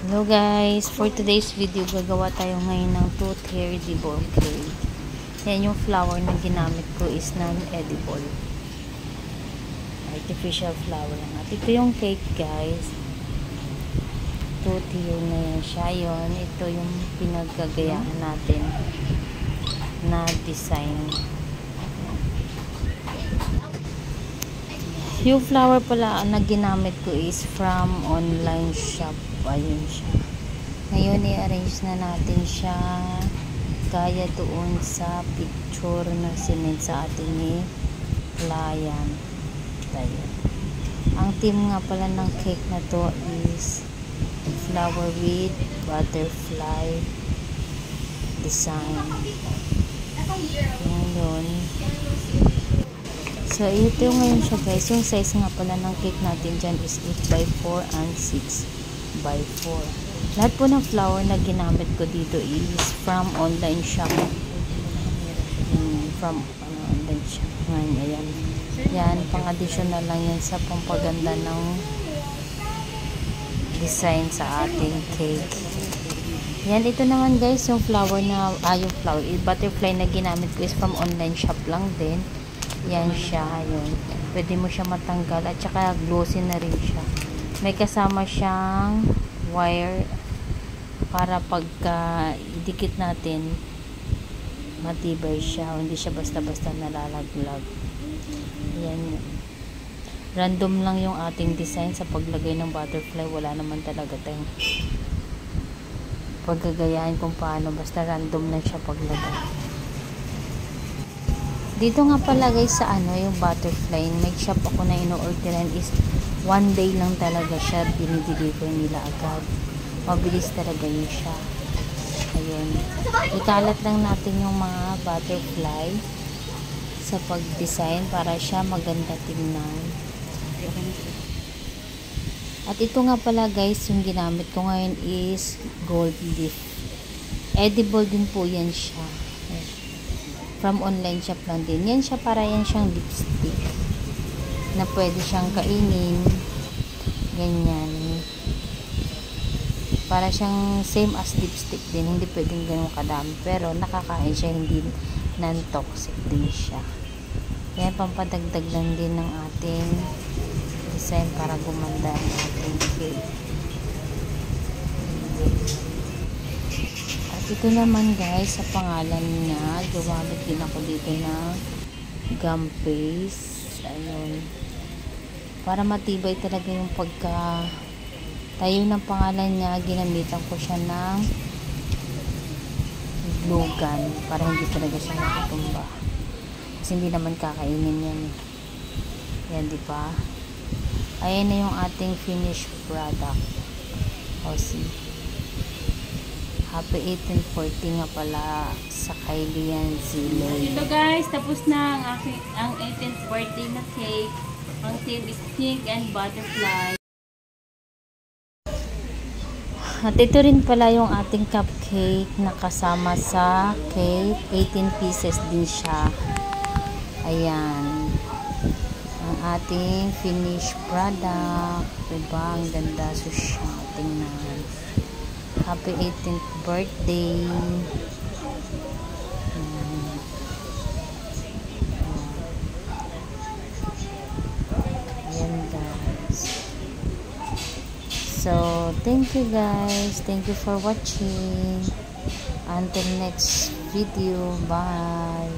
Hello guys, for today's video gagawa tayo ngayon ng tooth hair edible cake. Yan yung flour na ginamit ko is non-edible, artificial flour lang. At ito yung cake guys, tooth hair na yan siya. Yun, ito yung pinagkagayahan natin na design. Yung flour pala na ginamit ko is from online shop. Ayun siya. Ngayon i-arrange na natin siya kaya doon sa picture na sinend sa ating ni client. Ayun. Ang theme nga pala ng cake na to is flower with butterfly design. Ngayon. So, ito ngayon siya guys. Yung size nga pala ng cake natin dyan is 8x4 and 6x4. Lahat po ng flour na ginamit ko dito is from online shop. From online shop. Ngayon, ayan. Yan, pang-additional lang yan sa pampaganda ng design sa ating cake. Yan, ito naman guys, yung flour na, yung flour, butterfly na ginamit ko is from online shop lang din. Yan siya, yun. Pwede mo siya matanggal at saka glossy na rin siya. May kasama siyang wire para pagka idikit natin matibay siya. Hindi siya basta-basta nalalaglag. Yan. Random lang yung ating design sa paglagay ng butterfly. Wala naman talaga tayong paggagayahin kung paano. Basta random lang siya paglagay. Dito nga pala guys sa yung butterfly, may shop ako na ino-orderan is 1 day lang talaga siya, dinideliver nila agad. Mabilis talaga yun siya. Ayun. Ikalat lang natin yung mga butterfly sa pag-design para siya maganda tingnan. At ito nga pala guys, yung ginamit ko ngayon is gold leaf. Edible din po yan siya. From online shop lang din. Yan siya, para yan siyang lipstick na pwede siyang kainin. Ganyan. Para siyang same as lipstick din. Hindi pwedeng ganun kadami. Pero nakakain siya. Hindi non-toxic din siya. Yan, pampadagdag lang din ng ating design para gumanda ang ating cake. Ito naman guys, sa pangalan niya, gumamit din ako dito na gum paste. Ayun. Para matibay talaga yung pagka tayo ng pangalan niya, ginamitan ko siya ng glue gun para hindi talaga siya matutumba. Kasi hindi naman kakainin yan. Yan, di ba? Ayan na yung ating finished product. O, see. Happy 1840 nga pala sa Kylian Zilay. Ito guys, tapos na ang 1840 na cake. Ang theme is pink and butterfly. At ito rin pala yung ating cupcake na kasama sa cake. 18 pieces din siya. Ayan. Ang ating finished product. Diba? Ang ganda. So siya. Tingnan. Happy 18th birthday. Ayan guys. So, thank you guys. Thank you for watching. Until next video. Bye.